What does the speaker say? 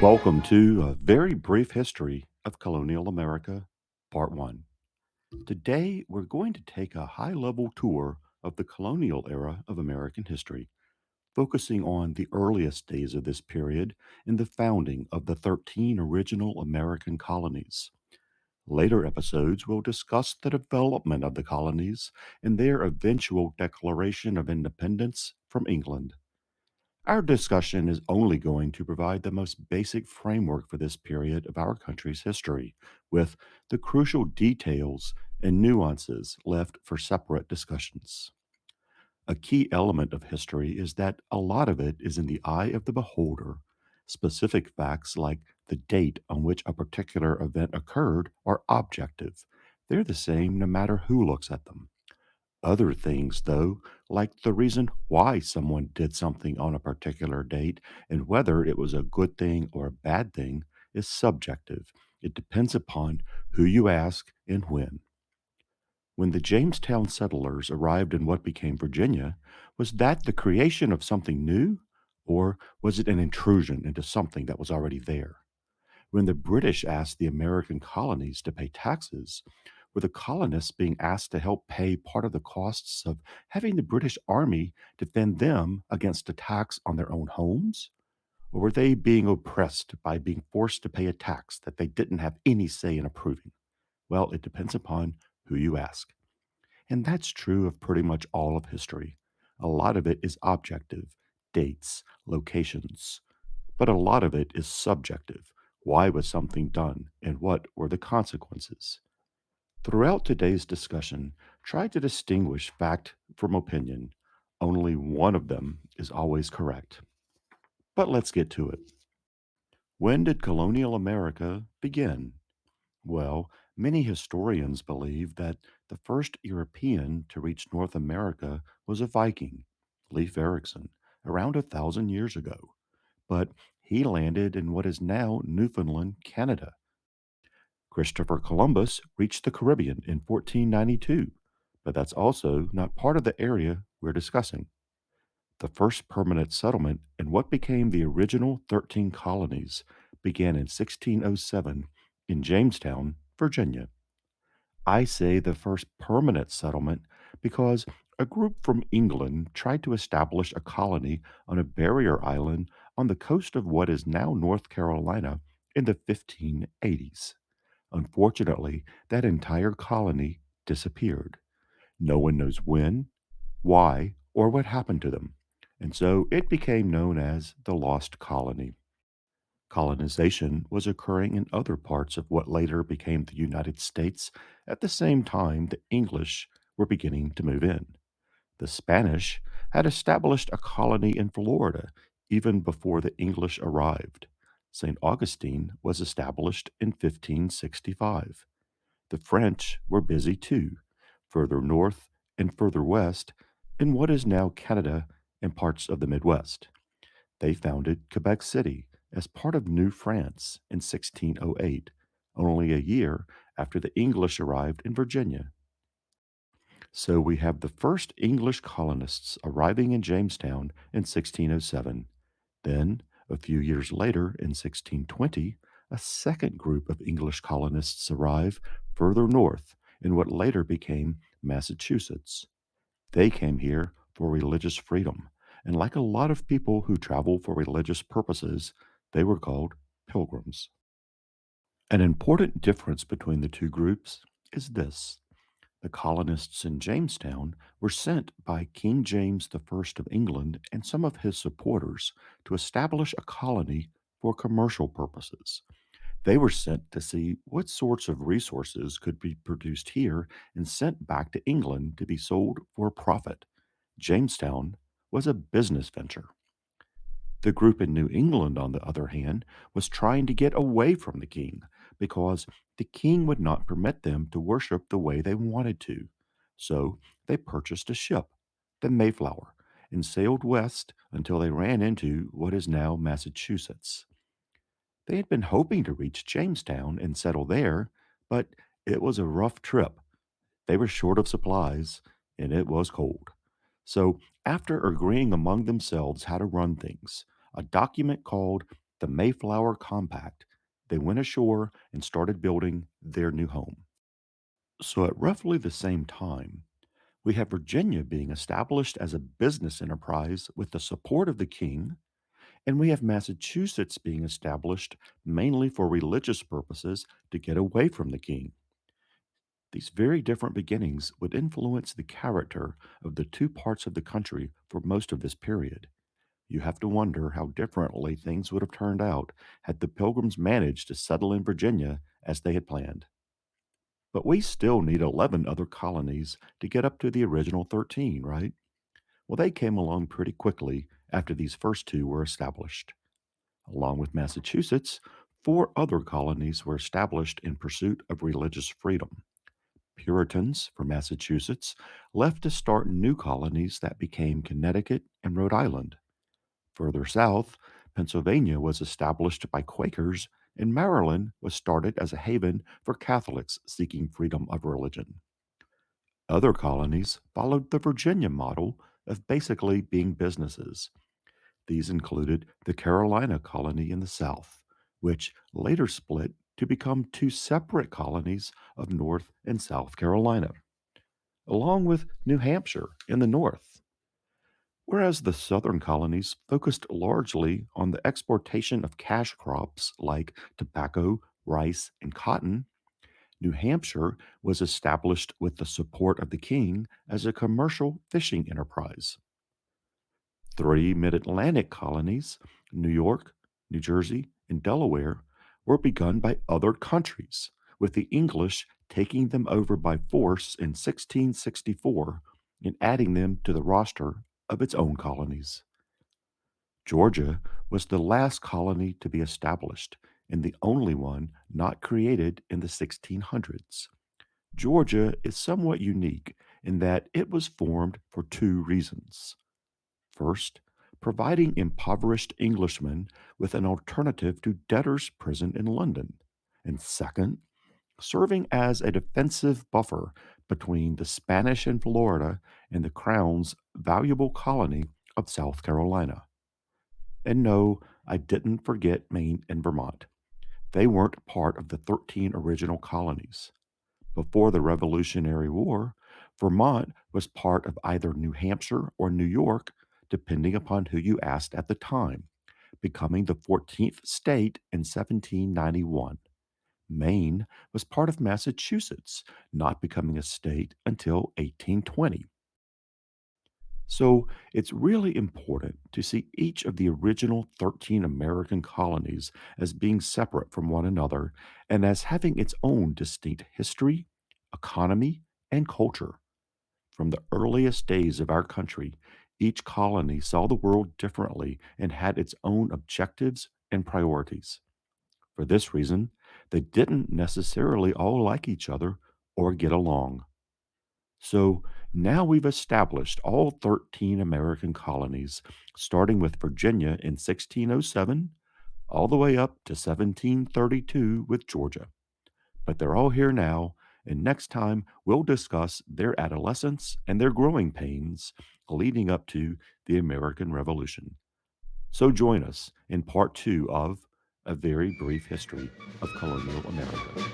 Welcome to a very brief history of colonial America, Part 1. Today, we're going to take a high level tour of the colonial era of American history, focusing on the earliest days of this period and the founding of the 13 original American colonies. Later episodes will discuss the development of the colonies and their eventual declaration of independence from England. Our discussion is only going to provide the most basic framework for this period of our country's history, with the crucial details and nuances left for separate discussions. A key element of history is that a lot of it is in the eye of the beholder. Specific facts like the date on which a particular event occurred are objective. They're the same no matter who looks at them. Other things, though, like the reason why someone did something on a particular date and whether it was a good thing or a bad thing, is subjective. It depends upon who you ask and when. When the Jamestown settlers arrived in what became Virginia, was that the creation of something new, or was it an intrusion into something that was already there? When the British asked the American colonies to pay taxes, were the colonists being asked to help pay part of the costs of having the British Army defend them against attacks on their own homes? Or were they being oppressed by being forced to pay a tax that they didn't have any say in approving? Well, it depends upon who you ask. And that's true of pretty much all of history. A lot of it is objective, dates, locations, but a lot of it is subjective. Why was something done, and what were the consequences? Throughout today's discussion, try to distinguish fact from opinion. Only one of them is always correct. But let's get to it. When did colonial America begin? Well, many historians believe that the first European to reach North America was a Viking, Leif Erikson, around 1,000 years ago. But he landed in what is now Newfoundland, Canada. Christopher Columbus reached the Caribbean in 1492, but that's also not part of the area we're discussing. The first permanent settlement in what became the original 13 colonies began in 1607 in Jamestown, Virginia. I say the first permanent settlement because a group from England tried to establish a colony on a barrier island on the coast of what is now North Carolina in the 1580s. Unfortunately, that entire colony disappeared. No one knows when, why, or what happened to them, and so it became known as the Lost Colony. Colonization was occurring in other parts of what later became the United States at the same time the English were beginning to move in. The Spanish had established a colony in Florida even before the English arrived. St. Augustine was established in 1565. The French were busy too, further north and further west in what is now Canada and parts of the Midwest. They founded Quebec City as part of New France in 1608, only a year after the English arrived in Virginia. So we have the first English colonists arriving in Jamestown in 1607. Then, a few years later, in 1620, a second group of English colonists arrive further north in what later became Massachusetts. They came here for religious freedom, and like a lot of people who travel for religious purposes, they were called pilgrims. An important difference between the two groups is this: the colonists in Jamestown were sent by King James I of England and some of his supporters to establish a colony for commercial purposes. They were sent to see what sorts of resources could be produced here and sent back to England to be sold for a profit. Jamestown was a business venture. The group in New England, on the other hand, was trying to get away from the king because the king would not permit them to worship the way they wanted to. So they purchased a ship, the Mayflower, and sailed west until they ran into what is now Massachusetts. They had been hoping to reach Jamestown and settle there, but it was a rough trip. They were short of supplies, and it was cold. So, after agreeing among themselves how to run things, a document called the Mayflower Compact, they went ashore and started building their new home. So, at roughly the same time, we have Virginia being established as a business enterprise with the support of the king, and we have Massachusetts being established mainly for religious purposes to get away from the king. These very different beginnings would influence the character of the two parts of the country for most of this period. You have to wonder how differently things would have turned out had the Pilgrims managed to settle in Virginia as they had planned. But we still need 11 other colonies to get up to the original 13, right? Well, they came along pretty quickly after these first two were established. Along with Massachusetts, four other colonies were established in pursuit of religious freedom. Puritans from Massachusetts left to start new colonies that became Connecticut and Rhode Island. Further south, Pennsylvania was established by Quakers, and Maryland was started as a haven for Catholics seeking freedom of religion. Other colonies followed the Virginia model of basically being businesses. These included the Carolina colony in the south, which later split to become two separate colonies of North and South Carolina, along with New Hampshire in the north. Whereas the southern colonies focused largely on the exportation of cash crops like tobacco, rice, and cotton, New Hampshire was established with the support of the king as a commercial fishing enterprise. Three mid Atlantic colonies, New York, New Jersey, and Delaware, were begun by other countries, with the English taking them over by force in 1664 and adding them to the roster of its own colonies. Georgia was the last colony to be established and the only one not created in the 1600s. Georgia is somewhat unique in that it was formed for two reasons. First, providing impoverished Englishmen with an alternative to debtors' prison in London. And second, serving as a defensive buffer between the Spanish in Florida and the Crown's valuable colony of South Carolina. And no, I didn't forget Maine and Vermont. They weren't part of the 13 original colonies. Before the Revolutionary War, Vermont was part of either New Hampshire or New York, depending upon who you asked at the time, becoming the 14th state in 1791. Maine was part of Massachusetts, not becoming a state until 1820. So it's really important to see each of the original 13 American colonies as being separate from one another and as having its own distinct history, economy, and culture. From the earliest days of our country, each colony saw the world differently and had its own objectives and priorities. For this reason, they didn't necessarily all like each other or get along. So now we've established all 13 American colonies, starting with Virginia in 1607, all the way up to 1732 with Georgia. But they're all here now, and next time we'll discuss their adolescence and their growing pains leading up to the American Revolution. So join us in part two of A Very Brief History of Colonial America.